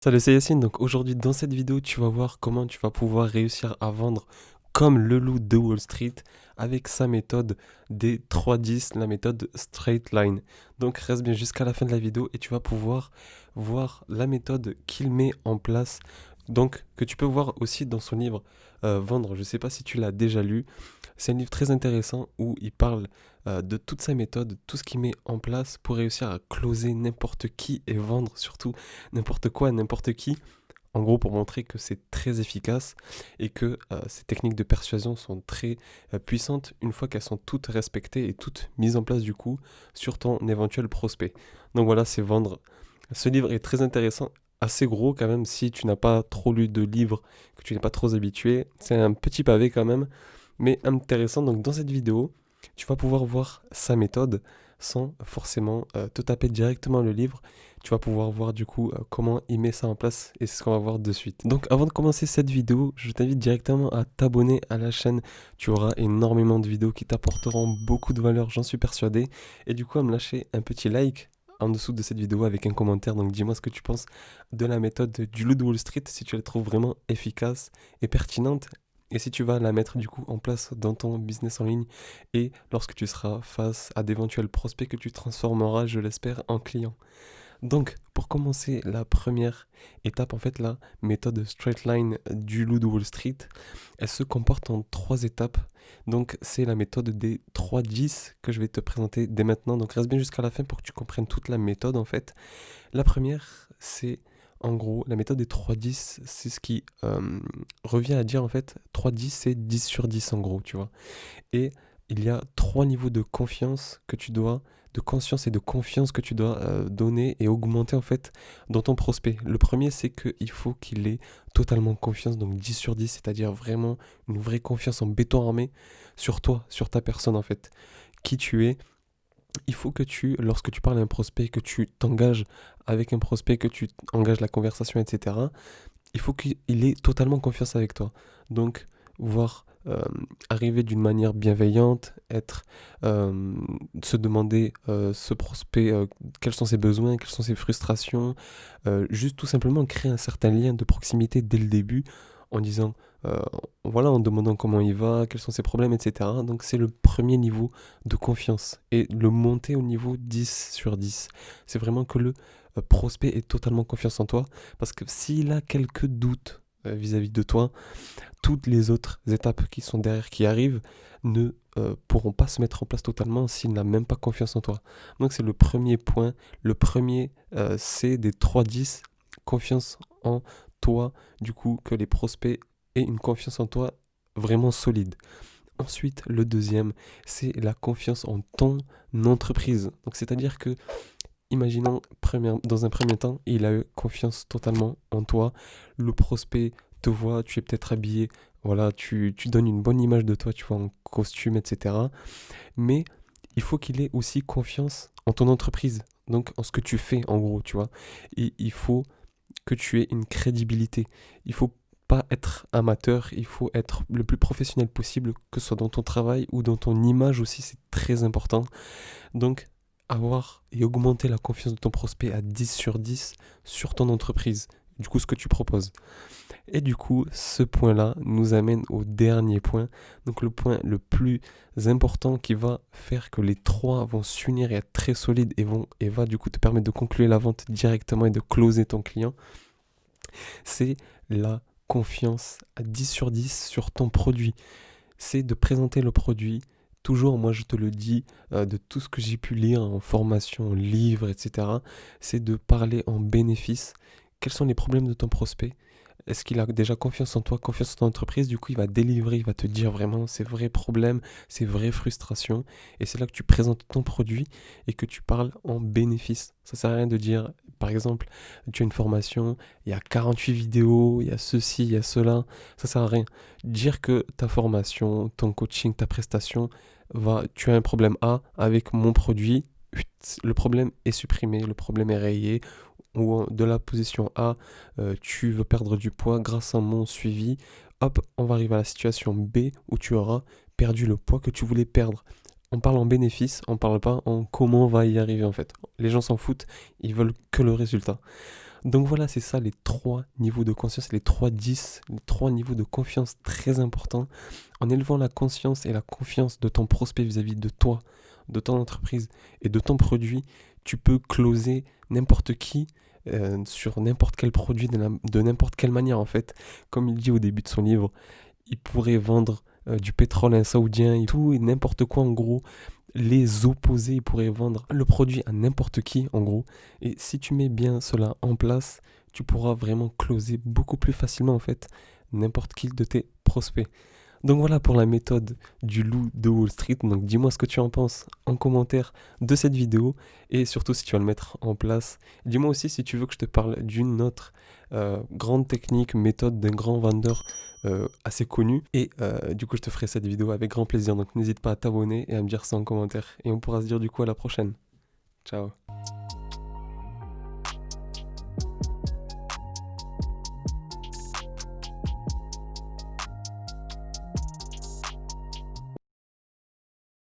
Salut, c'est Yacine. Donc aujourd'hui, dans cette vidéo, tu vas voir comment tu vas pouvoir réussir à vendre comme le loup de Wall Street avec sa méthode des 3-10, la méthode Straight Line. Donc reste bien jusqu'à la fin de la vidéo et tu vas pouvoir voir la méthode qu'il met en place. Donc que tu peux voir aussi dans son livre Vendre. Je ne sais pas si tu l'as déjà lu. C'est un livre très intéressant où il parle de toute sa méthode, tout ce qu'il met en place pour réussir à closer n'importe qui et vendre surtout n'importe quoi à n'importe qui. En gros, pour montrer que c'est très efficace et que ces techniques de persuasion sont très puissantes une fois qu'elles sont toutes respectées et toutes mises en place du coup sur ton éventuel prospect. Donc voilà, c'est vendre. Ce livre est très intéressant, assez gros quand même si tu n'as pas trop lu de livres, que tu n'es pas trop habitué. C'est un petit pavé quand même, mais intéressant. Donc dans cette vidéo, tu vas pouvoir voir sa méthode sans forcément te taper directement le livre. Tu vas pouvoir voir du coup comment il met ça en place et c'est ce qu'on va voir de suite. Donc avant de commencer cette vidéo, je t'invite directement à t'abonner à la chaîne. Tu auras énormément de vidéos qui t'apporteront beaucoup de valeur, j'en suis persuadé. Et du coup à me lâcher un petit like en dessous de cette vidéo avec un commentaire. Donc dis-moi ce que tu penses de la méthode du loup de Wall Street, si tu la trouves vraiment efficace et pertinente. Et si tu vas la mettre du coup en place dans ton business en ligne et lorsque tu seras face à d'éventuels prospects que tu transformeras, je l'espère, en clients. Donc, pour commencer, la première étape, en fait, la méthode Straight Line du loup de Wall Street, elle se comporte en trois étapes. Donc, c'est la méthode des 3-10 que je vais te présenter dès maintenant. Donc, reste bien jusqu'à la fin pour que tu comprennes toute la méthode, en fait. La première, c'est en gros la méthode des 3-10, c'est ce qui revient à dire, en fait, 3-10, c'est 10 sur 10, en gros, tu vois. Et il y a trois niveaux de confiance que tu dois, de conscience et de confiance que tu dois donner et augmenter en fait dans ton prospect. Le premier, c'est qu'il faut qu'il ait totalement confiance, donc 10 sur 10, c'est-à-dire vraiment une vraie confiance en béton armé sur toi, sur ta personne en fait, qui tu es. Il faut que tu, lorsque tu parles à un prospect, que tu t'engages avec un prospect, que tu engages la conversation, etc., il faut qu'il ait totalement confiance avec toi. Donc, voir arriver d'une manière bienveillante, être, se demander ce prospect quels sont ses besoins, quelles sont ses frustrations, juste tout simplement créer un certain lien de proximité dès le début en disant, euh, voilà, en demandant comment il va, quels sont ses problèmes, etc. Donc c'est le premier niveau de confiance et le monter au niveau 10 sur 10. C'est vraiment que le prospect ait totalement confiance en toi parce que s'il a quelques doutes vis-à-vis de toi, toutes les autres étapes qui sont derrière, qui arrivent, ne pourront pas se mettre en place totalement s'il n'a même pas confiance en toi. Donc c'est le premier point. Le premier, c'est des 3-10, confiance en toi, du coup, que les prospects aient une confiance en toi vraiment solide. Ensuite, le deuxième, c'est la confiance en ton entreprise. Donc c'est-à-dire que imaginons, dans un premier temps, il a eu confiance totalement en toi. Le prospect te voit, tu es peut-être habillé, voilà, tu donnes une bonne image de toi, tu vois, en costume, etc. Mais il faut qu'il ait aussi confiance en ton entreprise, donc en ce que tu fais, en gros, tu vois. Et il faut que tu aies une crédibilité. Il faut pas être amateur, il faut être le plus professionnel possible, que ce soit dans ton travail ou dans ton image aussi, c'est très important. Donc, avoir et augmenter la confiance de ton prospect à 10 sur 10 sur ton entreprise, du coup ce que tu proposes. Et du coup, ce point-là nous amène au dernier point, donc le point le plus important qui va faire que les trois vont s'unir et être très solides et va du coup te permettre de conclure la vente directement et de closer ton client, c'est la confiance à 10 sur 10 sur ton produit. C'est de présenter le produit. Toujours, moi je te le dis, de tout ce que j'ai pu lire en formation, en livres, etc., c'est de parler en bénéfice. Quels sont les problèmes de ton prospect? Est-ce qu'il a déjà confiance en toi, confiance en ton entreprise? Du coup, il va délivrer, il va te dire vraiment ses vrais problèmes, ses vraies frustrations. Et c'est là que tu présentes ton produit et que tu parles en bénéfice. Ça sert à rien de dire, par exemple, tu as une formation, il y a 48 vidéos, il y a ceci, il y a cela. Ça sert à rien. Dire que ta formation, ton coaching, ta prestation, tu as un problème A avec mon produit, le problème est supprimé, le problème est rayé, ou de la position A, tu veux perdre du poids grâce à mon suivi, hop, on va arriver à la situation B où tu auras perdu le poids que tu voulais perdre. On parle en bénéfice, on parle pas en comment on va y arriver en fait. Les gens s'en foutent, ils veulent que le résultat. Donc voilà, c'est ça les 3 niveaux de conscience, les 3 10, les 3 niveaux de confiance très importants. En élevant la conscience et la confiance de ton prospect vis-à-vis de toi, de ton entreprise et de ton produit, tu peux closer n'importe qui sur n'importe quel produit de n'importe quelle manière en fait. Comme il dit au début de son livre, il pourrait vendre du pétrole à un Saoudien, tout et n'importe quoi en gros. Les opposés, ils pourraient vendre le produit à n'importe qui en gros. Et si tu mets bien cela en place, tu pourras vraiment closer beaucoup plus facilement en fait n'importe qui de tes prospects. Donc voilà pour la méthode du loup de Wall Street. Donc dis-moi ce que tu en penses en commentaire de cette vidéo et surtout si tu vas le mettre en place. Dis-moi aussi si tu veux que je te parle d'une autre grande technique, méthode d'un grand vendeur assez connu. Et du coup je te ferai cette vidéo avec grand plaisir. Donc n'hésite pas à t'abonner et à me dire ça en commentaire. Et on pourra se dire du coup à la prochaine. Ciao.